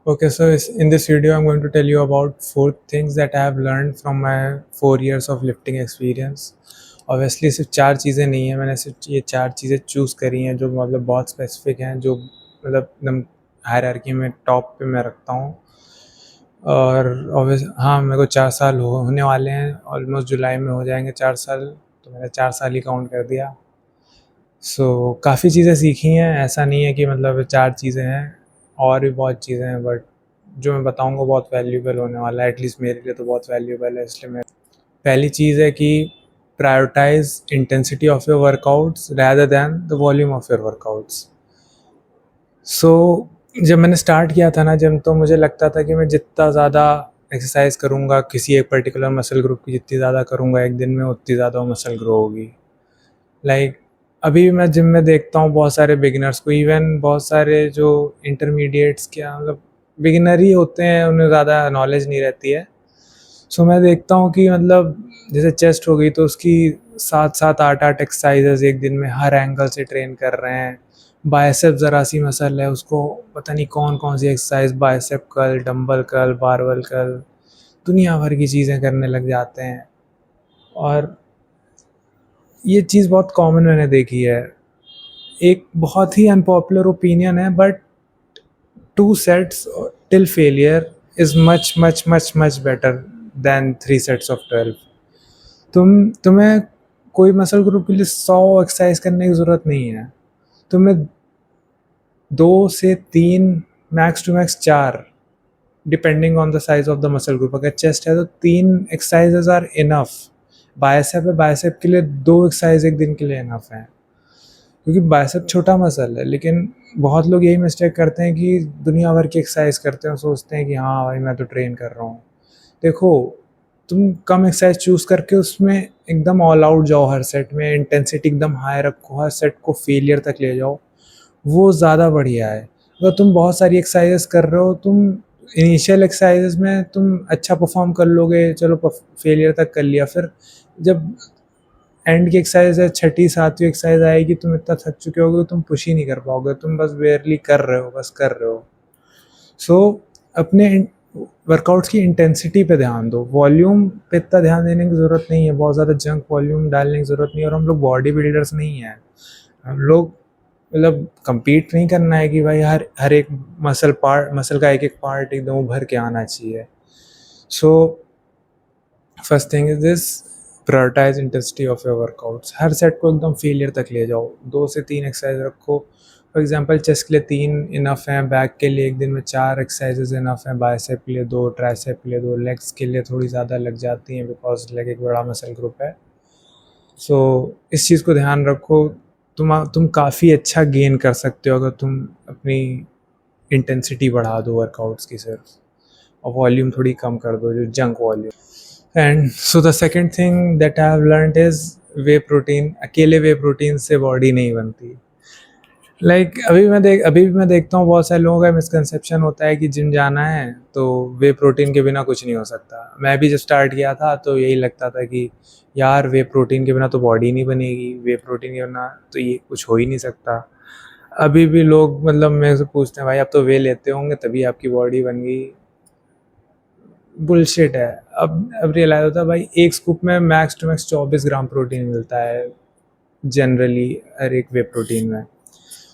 Okay, so in this video, I'm going to tell you about 4 things that I have learned from my 4 years of lifting experience. Obviously सिर्फ 4 चीज़ें नहीं हैं, मैंने सिर्फ ये 4 चीज़ें चूज़ करी हैं जो मतलब बहुत स्पेसिफिक हैं, जो मतलब एकदम हायरार्की में टॉप पे मैं रखता हूँ। और ऑब्वियस हाँ, मेरे को 4 साल होने वाले हैं, ऑलमोस्ट जुलाई में हो जाएंगे 4 साल, तो मैंने 4 साल ही काउंट कर दिया। सो काफ़ी चीज़ें सीखी हैं, ऐसा नहीं है कि मतलब 4 चीज़ें हैं, और भी बहुत चीज़ें हैं, बट जो मैं बताऊँगा बहुत वैल्यूएबल होने वाला है, एटलीस्ट मेरे लिए तो बहुत वैल्यूएबल है, इसलिए मैं पहली चीज़ है कि prioritise intensity of your workouts rather than the volume of your workouts. So जब मैंने स्टार्ट किया था ना, जब तो मुझे लगता था कि मैं जितना ज़्यादा एक्सरसाइज करूँगा किसी एक पर्टिकुलर मसल ग्रुप की, जितनी ज़्यादा करूँगा एक दिन में, उतनी ज़्यादा वो मसल ग्रो होगी। लाइक अभी भी मैं जिम में देखता हूँ बहुत सारे बिगिनर्स को, इवन बहुत सारे जो इंटरमीडिएट्स क्या मतलब बिगिनर ही होते हैं, उन्हें ज़्यादा नॉलेज नहीं रहती है। सो मैं देखता हूँ कि मतलब जैसे चेस्ट हो गई तो उसकी 7-7 8-8 एक्सरसाइजेज एक दिन में हर एंगल से ट्रेन कर रहे हैं। बाइसेप ज़रा सी मसल है, उसको पता नहीं कौन कौन सी exercise, bicep curl, dumbbell curl, barbell curl, दुनिया भर की चीज़ें करने लग जाते हैं। और ये चीज़ बहुत कॉमन मैंने देखी है। एक बहुत ही अनपॉपुलर ओपिनियन है, but 2 sets till failure is much much much much better than 3 sets of 12। तुम्हें कोई मसल ग्रुप के लिए 100 एक्सरसाइज करने की ज़रूरत नहीं है। तुम्हें 2 से 3, max to max 4, depending on the size of the muscle group. अगर चेस्ट है तो 3 एक्सरसाइजेज आर इनफ। बाइसेप है, बाइसेप के लिए 2 एक्सरसाइज एक दिन के लिए इनफ है, क्योंकि बाइसेप छोटा मसल है। लेकिन बहुत लोग यही मिस्टेक करते हैं कि दुनिया भर की एक्सरसाइज करते हैं और सोचते हैं कि हाँ भाई मैं तो ट्रेन कर रहा हूँ। देखो, तुम कम एक्सरसाइज चूज़ करके उसमें एकदम ऑल आउट जाओ, हर सेट में इंटेंसिटी एकदम हाई रखो, हर सेट को फेलियर तक ले जाओ, वो ज़्यादा बढ़िया है। अगर तुम बहुत सारी एक्सरसाइजेस कर रहे हो, तुम इनिशियल एक्सरसाइजेस में तुम अच्छा परफॉर्म कर लोगे, चलो फेलियर तक कर लिया, फिर जब एंड की एक्सरसाइज है, छठी सातवीं एक्सरसाइज आएगी, तुम इतना थक चुके होगे तुम पुश ही नहीं कर पाओगे, तुम बस बेयरली कर रहे हो, बस कर रहे हो। सो अपने वर्कआउट्स की इंटेंसिटी पे ध्यान दो, वॉल्यूम पे इतना ध्यान देने की ज़रूरत नहीं है, बहुत ज़्यादा जंक वॉल्यूम डालने की ज़रूरत नहीं है। और हम लोग बॉडी बिल्डर्स नहीं हैं, हम लोग मतलब compete नहीं करना है कि भाई हर हर एक मसल का एक एक पार्ट एकदम उभर के आना चाहिए। So first thing is this, prioritize intensity of your workouts. हर सेट को एकदम फेलियर तक ले जाओ, 2 से 3 एक्सरसाइज रखो। फॉर एग्जांपल चेस्ट के लिए 3 इनफ हैं, बैक के लिए एक दिन में 4 एक्सरसाइजेज इनफ हैं, बाइसेप के लिए 2, ट्राइसेप के लिए 2, लेग्स के लिए थोड़ी ज़्यादा लग जाती हैं बिकॉज लेग एक बड़ा मसल ग्रुप है। सो इस चीज़ को ध्यान रखो। तुम काफ़ी अच्छा गेन कर सकते हो अगर तुम अपनी इंटेंसिटी बढ़ा दो वर्कआउट्स की सिर्फ, और वॉल्यूम थोड़ी कम कर दो, जो junk volume. And so the second thing that I have learned is way protein. अकेले वे प्रोटीन से बॉडी नहीं बनती। अभी भी मैं देखता हूँ बहुत सारे लोगों का मिसकंसेप्शन होता है कि जिम जाना है तो वे प्रोटीन के बिना कुछ नहीं हो सकता। मैं भी जब स्टार्ट किया था तो यही लगता था कि यार वे प्रोटीन के बिना तो बॉडी नहीं बनेगी, वे प्रोटीन के बिना तो ये कुछ हो ही नहीं सकता। अभी भी लोग मतलब मेरे से पूछते हैं भाई आप तो वे लेते होंगे तभी आपकी बॉडी बन गई। बुलशिट है। अब रियलाइज होता है भाई एक स्कूप में max to max 24 gram protein मिलता है जनरली हर एक वे प्रोटीन में,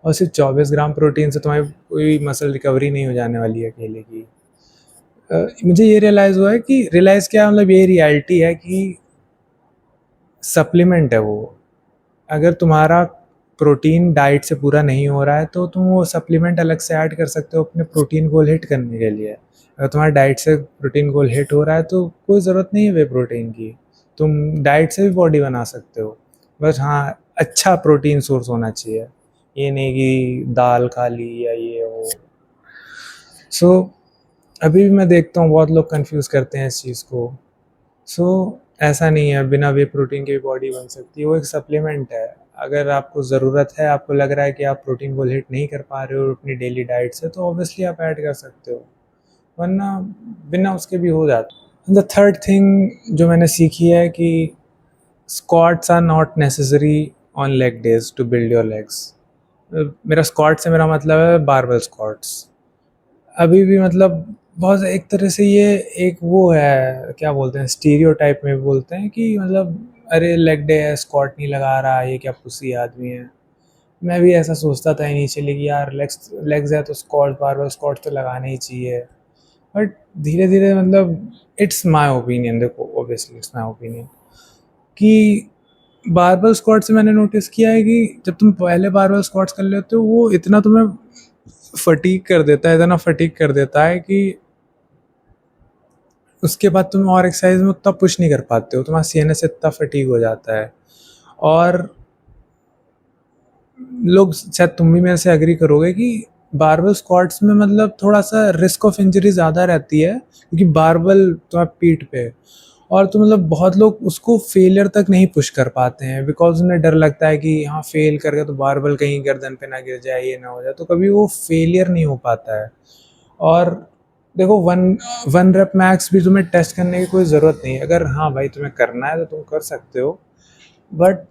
और सिर्फ 24 ग्राम प्रोटीन से तुम्हारी कोई मसल रिकवरी नहीं हो जाने वाली है अकेले की। मुझे ये रियलाइज़ हुआ है कि रियलाइज़ क्या मतलब ये रियलिटी है कि सप्लीमेंट है वो। अगर तुम्हारा प्रोटीन डाइट से पूरा नहीं हो रहा है तो तुम वो सप्लीमेंट अलग से ऐड कर सकते हो अपने प्रोटीन गोल हिट करने के लिए। अगर तुम्हारा डाइट से प्रोटीन गोल हिट हो रहा है तो कोई ज़रूरत नहीं है वे प्रोटीन की, तुम डाइट से भी बॉडी बना सकते हो। बस हाँ, अच्छा प्रोटीन सोर्स होना चाहिए, ये नहीं कि दाल खा ली या ये वो। सो अभी भी मैं देखता हूँ बहुत लोग कंफ्यूज करते हैं इस चीज़ को। सो ऐसा नहीं है, बिना वे प्रोटीन के भी बॉडी बन सकती है, वो एक सप्लीमेंट है। अगर आपको ज़रूरत है, आपको लग रहा है कि आप प्रोटीन को हिट नहीं कर पा रहे हो अपनी डेली डाइट से, तो ऑब्वियसली आप ऐड कर सकते हो, वरना बिना उसके भी हो जाता। द थर्ड थिंग जो मैंने सीखी है कि squats are not necessary on leg days to build your legs. मेरा स्क्वाट से मेरा मतलब है बारबेल स्क्वाट्स। अभी भी मतलब बहुत एक तरह से ये एक वो है, क्या बोलते हैं, स्टीरियोटाइप में बोलते हैं कि मतलब अरे लेग डे है, स्क्वाट नहीं लगा रहा, ये क्या पुसी आदमी है। मैं भी ऐसा सोचता था इनिशियली कि यार लेग्स लेग्स है तो स्क्वाट, बार स्क्वाट तो लगाने ही चाहिए। बट धीरे धीरे मतलब इट्स माई ओपिनियन, देखो ऑब्वियसली इट्स माई ओपिनियन कि बारबल स्क्वाट से मैंने नोटिस किया है कि जब तुम पहले बारबल स्क्वाट्स कर लेते हो वो इतना तुम्हें फटीक कर देता है, इतना फटीक कर देता है कि उसके बाद तुम और एक्सरसाइज में उतना पुश नहीं कर पाते हो, तुम्हारा सीएनएस इतना फटीक हो जाता है। और लोग शायद तुम भी मेरे से एग्री करोगे कि बारबल स्क्वाट्स में मतलब थोड़ा सा रिस्क ऑफ इंजरी ज़्यादा रहती है, क्योंकि बारबल तुम्हारे पीठ पे, और तो मतलब बहुत लोग उसको फेलियर तक नहीं पुश कर पाते हैं बिकॉज उन्हें डर लगता है कि हाँ फेल कर गया तो बारबल कहीं गर्दन पे ना गिर जाए, ये ना हो जाए, तो कभी वो फेलियर नहीं हो पाता है। और देखो वन वन रेप मैक्स भी तुम्हें टेस्ट करने की कोई ज़रूरत नहीं है, अगर हाँ भाई तुम्हें करना है तो तुम कर सकते हो। बट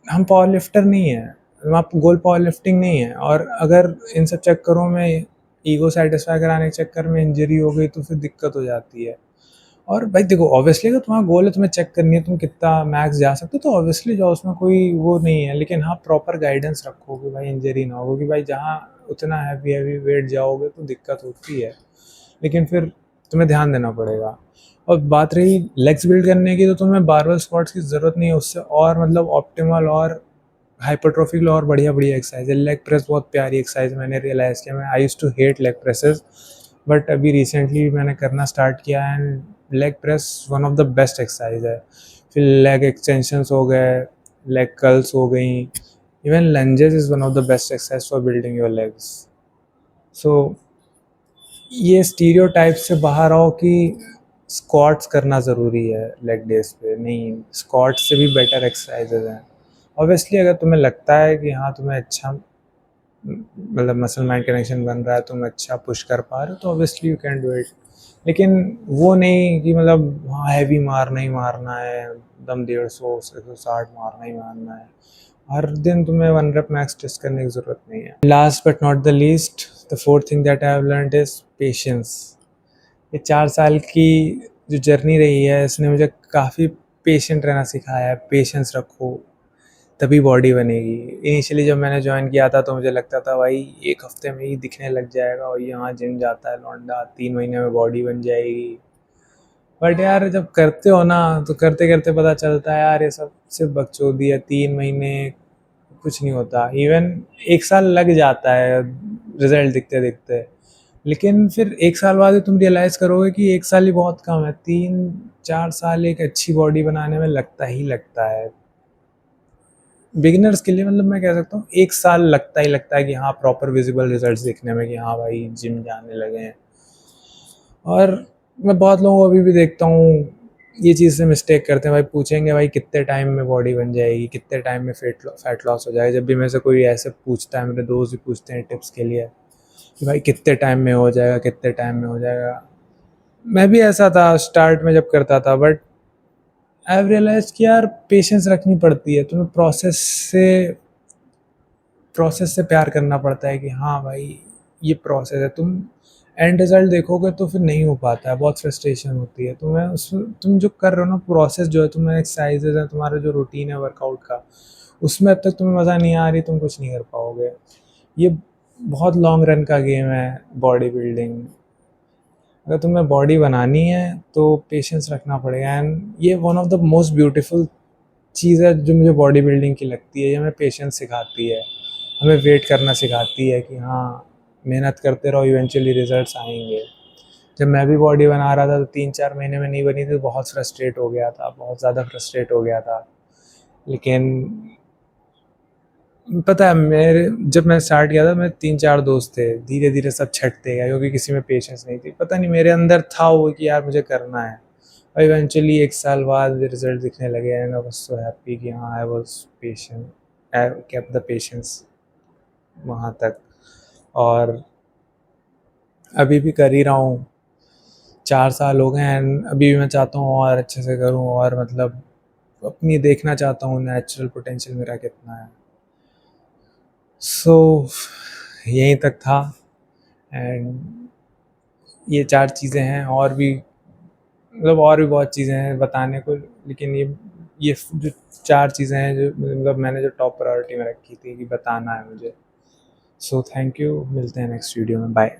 हम पावर लिफ्टर नहीं है, हम आप गोल पावर लिफ्टिंग नहीं है, और अगर इन सब चक्करों में ईगो सेटिस्फाई कराने के चक्कर में इंजरी हो गई तो फिर दिक्कत हो जाती है। और भाई देखो ऑब्वियसली अगर तुम्हारा गोल है तुम्हें चेक करनी है तुम कितना मैक्स जा सकते हो तो ऑब्वियसली जाओ, उसमें कोई वो नहीं है। लेकिन हाँ प्रॉपर गाइडेंस रखो कि भाई इंजरी ना हो, कि भाई जहाँ उतना हैवी हैवी वेट जाओगे तो दिक्कत होती है, लेकिन फिर तुम्हें ध्यान देना पड़ेगा। और बात रही लेग्स बिल्ड करने की, तो तुम्हें बारबल स्क्वाट्स की ज़रूरत नहीं है, उससे और मतलब ऑप्टिमल और हाइपरट्रॉफी के लिए और बढ़िया बढ़िया एक्सरसाइज है। लेग प्रेस बहुत प्यारी एक्सरसाइज, मैंने रियलाइज़ किया, मैं I used to hate leg presses, but अभी रिसेंटली मैंने करना स्टार्ट किया and leg press one of the best exercise है। फिर लेग एक्सटेंशंस हो गए, लेग कर्ल्स हो गई, even lunges is one of the best exercise for building your legs. So ये स्टीरियोटाइप से बाहर आओ कि स्क्वाट्स करना ज़रूरी है लेग डेज पे, नहीं, स्क्वाट्स से भी बेटर एक्सरसाइजेज हैं। ऑब्वियसली अगर तुम्हें लगता है कि हाँ तुम्हें अच्छा मतलब मसल माइंड कनेक्शन बन रहा है, तुम अच्छा पुश कर पा रहे हो, तो obviously you can do it. लेकिन वो नहीं कि मतलब हाँ हैवी मारना ही मारना है, एकदम 150 160 मारना ही मारना है, हर दिन तुम्हें वन रेप मैक्स टेस्ट करने की ज़रूरत नहीं है। Last but not the least, the fourth thing that I have learned is patience. ये 4 साल की जो जर्नी रही है इसने मुझे काफ़ी पेशेंट रहना सिखाया है। पेशेंस रखो तभी बॉडी बनेगी। इनिशियली जब मैंने ज्वाइन किया था तो मुझे लगता था भाई 1 हफ्ते में ही दिखने लग जाएगा, और यहाँ जिम जाता है लौंडा 3 महीने में बॉडी बन जाएगी। बट यार जब करते हो ना तो करते करते पता चलता है यार ये सब सिर्फ बकचोदी है, 3 महीने कुछ नहीं होता, इवन 1 साल लग जाता है रिजल्ट दिखते दिखते। लेकिन फिर 1 साल बाद ही तुम रियलाइज़ करोगे कि 1 साल ही बहुत कम है, 3 4 साल एक अच्छी बॉडी बनाने में लगता ही लगता है। बिगिनर्स के लिए मतलब मैं कह सकता हूँ 1 साल लगता ही लगता है कि हाँ प्रॉपर विजिबल रिजल्ट्स दिखने में, कि हाँ भाई जिम जाने लगे हैं। और मैं बहुत लोगों को अभी भी देखता हूँ ये चीज़ से मिस्टेक करते हैं, भाई पूछेंगे भाई कितने टाइम में बॉडी बन जाएगी, कितने टाइम में फैट लॉस हो जाएगा। जब भी मेरे से कोई ऐसे पूछता है, मेरे दोस्त भी पूछते हैं टिप्स के लिए कि भाई कितने टाइम में हो जाएगा, कितने टाइम में हो जाएगा। मैं भी ऐसा था स्टार्ट में जब करता था, बट आई हैव रियलाइज कि यार पेशेंस रखनी पड़ती है, तुम्हें प्रोसेस से प्यार करना पड़ता है कि हाँ भाई ये प्रोसेस है। तुम एंड रिजल्ट देखोगे तो फिर नहीं हो पाता है, बहुत फ्रस्ट्रेशन होती है। तुम्हें उस तुम जो कर रहे हो ना प्रोसेस जो है, तुम्हें एक्सरसाइजेज है, तुम्हारा जो रूटीन है वर्कआउट का, उसमें अब तक तुम्हें मज़ा नहीं आ रही, तुम कुछ नहीं कर पाओगे। ये बहुत लॉन्ग रन का गेम है बॉडी बिल्डिंग। अगर तुम्हें बॉडी बनानी है तो पेशेंस रखना पड़ेगा, एंड ये one of the most beautiful चीज़ है जो मुझे बॉडी बिल्डिंग की लगती है। ये हमें पेशेंस सिखाती है, हमें वेट करना सिखाती है कि हाँ मेहनत करते रहो, इवेंचुअली रिजल्ट्स आएंगे। जब मैं भी बॉडी बना रहा था तो 3 4 महीने में नहीं बनी थी, तो बहुत फ्रस्ट्रेट हो गया था, बहुत ज़्यादा फ्रस्ट्रेट हो गया था। लेकिन पता है मेरे जब मैं स्टार्ट किया था, मेरे 3 4 दोस्त थे, धीरे धीरे सब छटते गए क्योंकि किसी में पेशेंस नहीं थी। पता नहीं मेरे अंदर था वो कि यार मुझे करना है, और इवेंचुअली 1 साल बाद मुझे रिजल्ट दिखने लगे and I was so happy कि हाँ I was patient, I kept the patience वहाँ तक। और अभी भी कर ही रहा हूँ, 4 साल हो गए एंड अभी भी मैं चाहता हूँ और अच्छे से करूँ, और मतलब अपनी देखना चाहता हूँ नेचुरल पोटेंशियल मेरा कितना है। सो यहीं तक था। एंड ये 4 चीज़ें हैं, और भी मतलब और भी बहुत चीज़ें हैं बताने को, लेकिन ये जो 4 चीज़ें हैं जो मतलब मैंने जो टॉप प्रायोरिटी में रखी थी कि बताना है मुझे। सो थैंक यू, मिलते हैं नेक्स्ट वीडियो में, बाय।